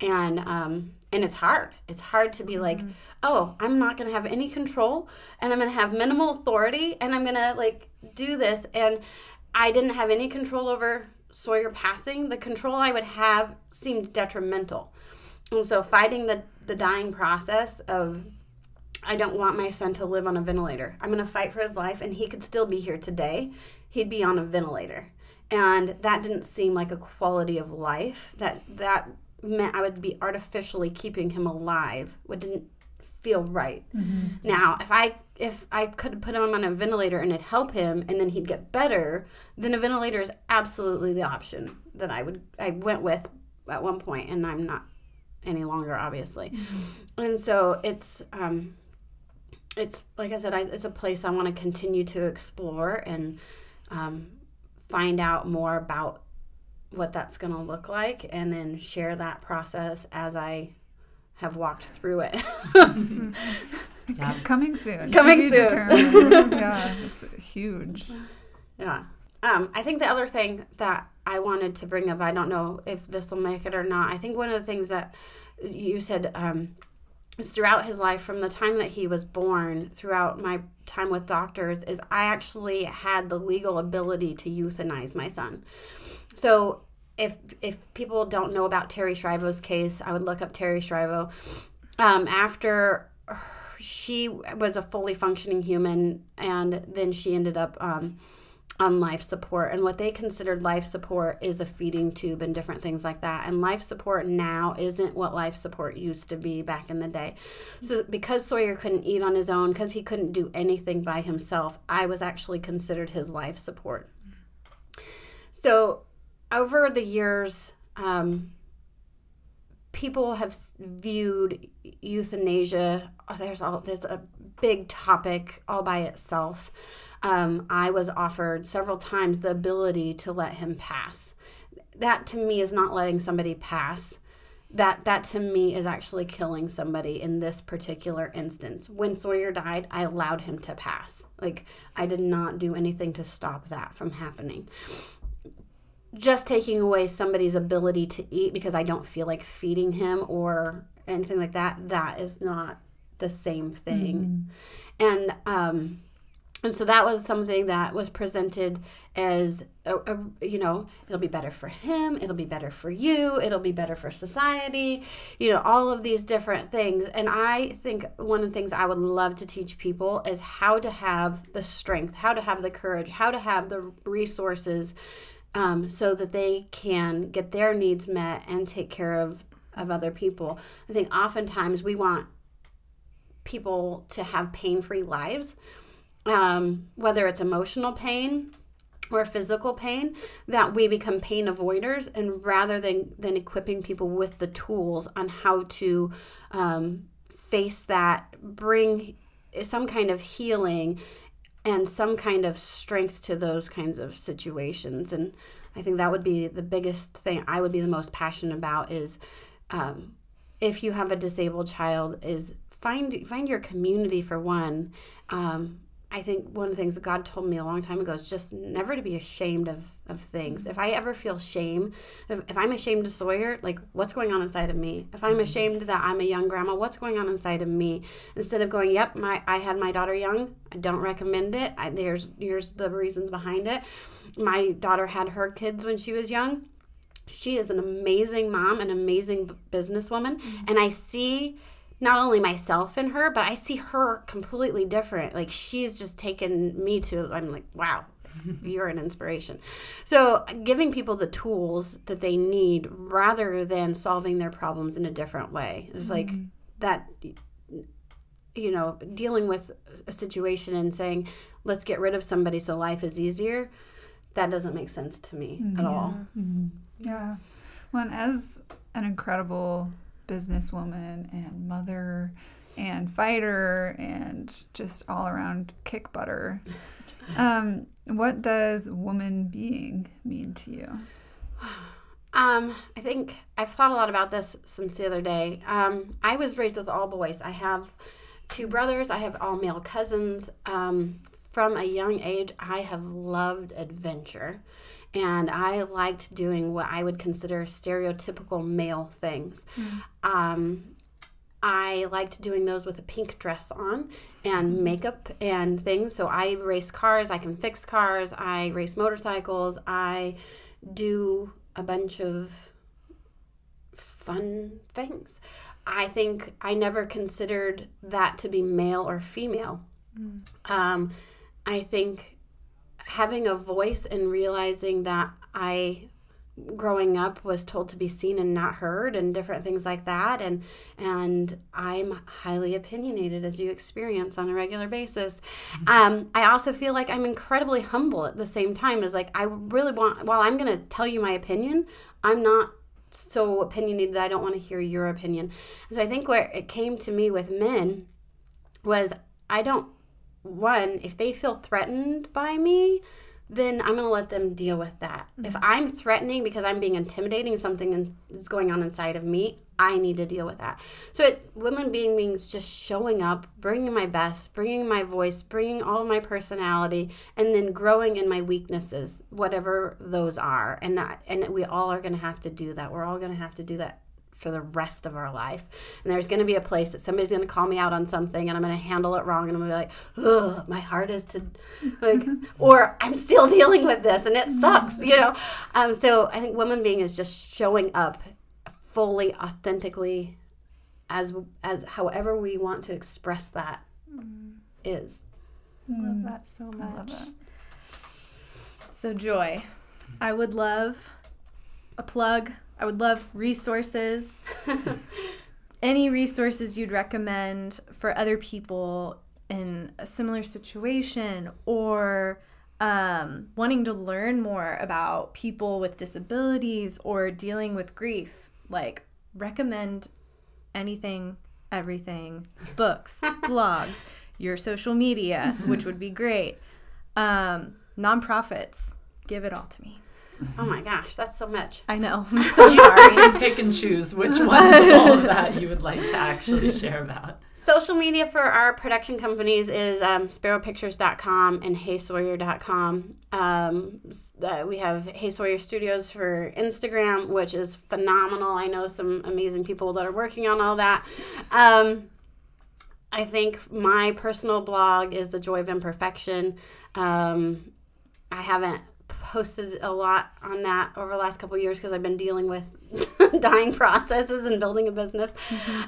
And it's hard. It's hard to be like, oh, I'm not going to have any control, and I'm going to have minimal authority, and I'm going to, like, do this. And I didn't have any control over Sawyer passing. The control I would have seemed detrimental. And so fighting the dying process of, I don't want my son to live on a ventilator. I'm going to fight for his life, and he could still be here today. He'd be on a ventilator. And that didn't seem like a quality of life. That meant I would be artificially keeping him alive, which didn't feel right. Mm-hmm. Now, if I could put him on a ventilator and it'd help him and then he'd get better, then a ventilator is absolutely the option that I went with at one point, and I'm not any longer, obviously. Mm-hmm. And so it's like I said, it's a place I want to continue to explore and find out more about what that's going to look like, and then share that process as I have walked through it. Yeah. Coming soon. Coming soon. Yeah, it's huge. Yeah. I think the other thing that I wanted to bring up, I don't know if this will make it or not, I think one of the things that you said is throughout his life, from the time that he was born, throughout my time with doctors, is I actually had the legal ability to euthanize my son. So if people don't know about Terry Shrivo's case, I would look up Terry Shrivo. After she was a fully functioning human, and then she ended up on life support. And what they considered life support is a feeding tube and different things like that. And life support now isn't what life support used to be back in the day. So because Sawyer couldn't eat on his own, because he couldn't do anything by himself, I was actually considered his life support. So over the years, people have viewed euthanasia, there's a big topic all by itself. I was offered several times the ability to let him pass. That to me is not letting somebody pass. That to me is actually killing somebody in this particular instance. When Sawyer died, I allowed him to pass. Like, I did not do anything to stop that from happening. Just taking away somebody's ability to eat because I don't feel like feeding him or anything like that, that is not the same thing. Mm-hmm. And so that was something that was presented as, it'll be better for him, it'll be better for you, it'll be better for society, all of these different things. And I think one of the things I would love to teach people is how to have the strength, how to have the courage, how to have the resources, so that they can get their needs met and take care of other people. I think oftentimes we want people to have pain-free lives, whether it's emotional pain or physical pain, that we become pain avoiders, and rather than equipping people with the tools on how to face that, bring some kind of healing and some kind of strength to those kinds of situations. And I think that would be the biggest thing I would be the most passionate about is, if you have a disabled child, is find your community for one. I think one of the things that God told me a long time ago is just never to be ashamed of things. If I ever feel shame, if I'm ashamed of Sawyer, like, what's going on inside of me? If I'm ashamed that I'm a young grandma, what's going on inside of me? Instead of going, yep, I had my daughter young, I don't recommend it. Here's the reasons behind it. My daughter had her kids when she was young. She is an amazing mom, an amazing businesswoman, and I see not only myself in her, but I see her completely different. Like, she's just taken me to, I'm like, wow, you're an inspiration. So giving people the tools that they need rather than solving their problems in a different way. It's like that, you know, dealing with a situation and saying, let's get rid of somebody so life is easier, that doesn't make sense to me at all. Yeah. Well, and as an incredible businesswoman and mother and fighter and just all around kick butter, what does woman being mean to you? I think I've thought a lot about this since the other day. I was raised with all boys. I have 2 brothers. I have all male cousins. From a young age, I have loved adventure. And I liked doing what I would consider stereotypical male things. I liked doing those with a pink dress on and makeup and things. So I race cars. I can fix cars. I race motorcycles. I do a bunch of fun things. I think I never considered that to be male or female. I think having a voice and realizing that I, growing up, was told to be seen and not heard and different things like that. And I'm highly opinionated, as you experience on a regular basis. I also feel like I'm incredibly humble at the same time. As like, I really want, while I'm going to tell you my opinion, I'm not so opinionated that I don't want to hear your opinion. And so I think where it came to me with men was if they feel threatened by me, then I'm going to let them deal with that. If I'm threatening because I'm being intimidating, something is going on inside of me, I need to deal with that. So women being means just showing up, bringing my best, bringing my voice, bringing all of my personality, and then growing in my weaknesses, whatever those are. And we all are going to have to do that. We're all going to have to do that for the rest of our life. And there's going to be a place that somebody's going to call me out on something and I'm going to handle it wrong and I'm going to be like, ugh, my heart is to, like, or I'm still dealing with this and it sucks, you know? So I think woman being is just showing up fully, authentically, as however we want to express that is. I love that so much. I love that. So Joy, I would love a plug. I would love resources. Any resources you'd recommend for other people in a similar situation or wanting to learn more about people with disabilities or dealing with grief. Like, recommend anything, everything, books, blogs, your social media, which would be great. Nonprofits, give it all to me. Oh my gosh, that's so much. I know. I'm so sorry. You can pick and choose which ones of all of that you would like to actually share about. Social media for our production companies is sparrowpictures.com and heysawyer.com. We have Hey Sawyer Studios for Instagram, which is phenomenal. I know some amazing people that are working on all that. I think my personal blog is The Joy of Imperfection. I haven't posted a lot on that over the last couple of years because I've been dealing with dying processes and building a business.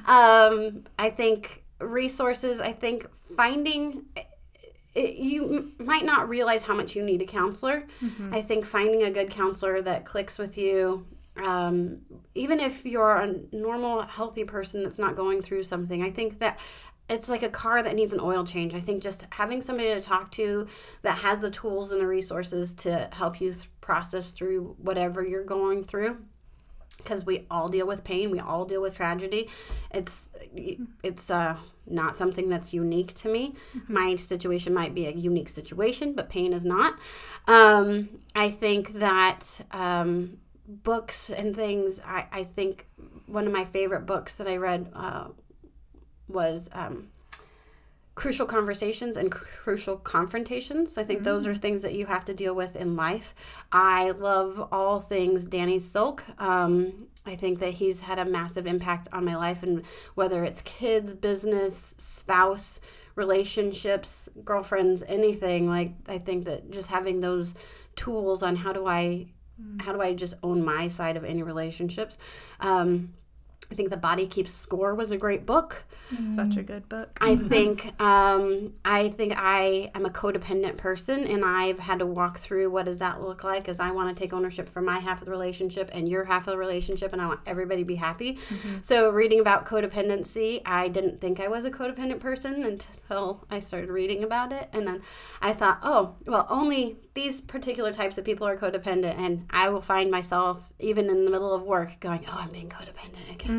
I think resources, I think finding, you might not realize how much you need a counselor. I think finding a good counselor that clicks with you, even if you're a normal, healthy person that's not going through something, I think that it's like a car that needs an oil change. I think just having somebody to talk to that has the tools and the resources to help you process through whatever you're going through, because we all deal with pain, we all deal with tragedy. It's not something that's unique to me. My situation might be a unique situation, but pain is not. I think that books and things, I think one of my favorite books that I read was Crucial Conversations and Crucial Confrontations. I think those are things that you have to deal with in life. I love all things Danny Silk. I think that he's had a massive impact on my life, and whether it's kids, business, spouse, relationships, girlfriends, anything, like I think that just having those tools on how do I just own my side of any relationships. I think The Body Keeps Score was a great book. Such a good book. I think I am a codependent person, and I've had to walk through what does that look like, because I want to take ownership for my half of the relationship and your half of the relationship, and I want everybody to be happy. So reading about codependency, I didn't think I was a codependent person until I started reading about it. And then I thought, oh, well, only these particular types of people are codependent, and I will find myself even in the middle of work going, oh, I'm being codependent again.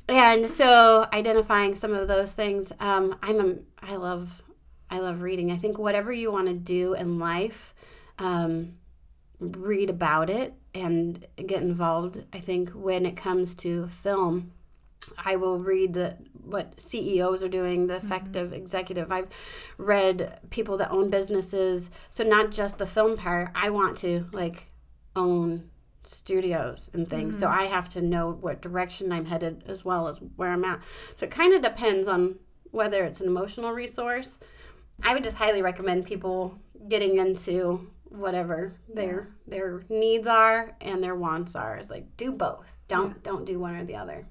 And so identifying some of those things, I love reading. I think whatever you want to do in life, read about it and get involved. I think when it comes to film, I will read what CEOs are doing, the effective executive. I've read people that own businesses. So not just the film part. I want to own studios and things. So I have to know what direction I'm headed as well as where I'm at. So it kind of depends on whether it's an emotional resource. I would just highly recommend people getting into whatever their needs are and their wants are. It's do both. Don't do one or the other.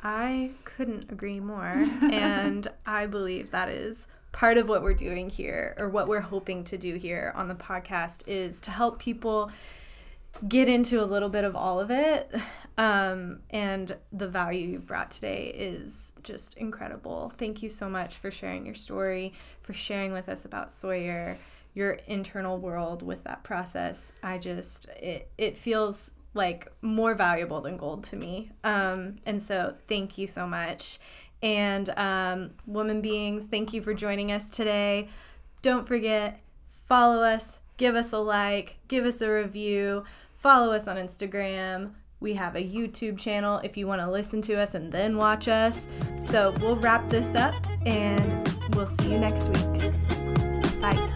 I couldn't agree more. And I believe that is part of what we're doing here, or what we're hoping to do here on the podcast, is to help people get into a little bit of all of it. And the value you've brought today is just incredible. Thank you so much for sharing your story, for sharing with us about Sawyer, your internal world with that process. It feels like more valuable than gold to me. And so thank you so much. And Woman Beings, thank you for joining us today. Don't forget, follow us, give us a like, give us a review, follow us on Instagram. We have a YouTube channel if you want to listen to us and then watch us. So we'll wrap this up, and we'll see you next week. Bye.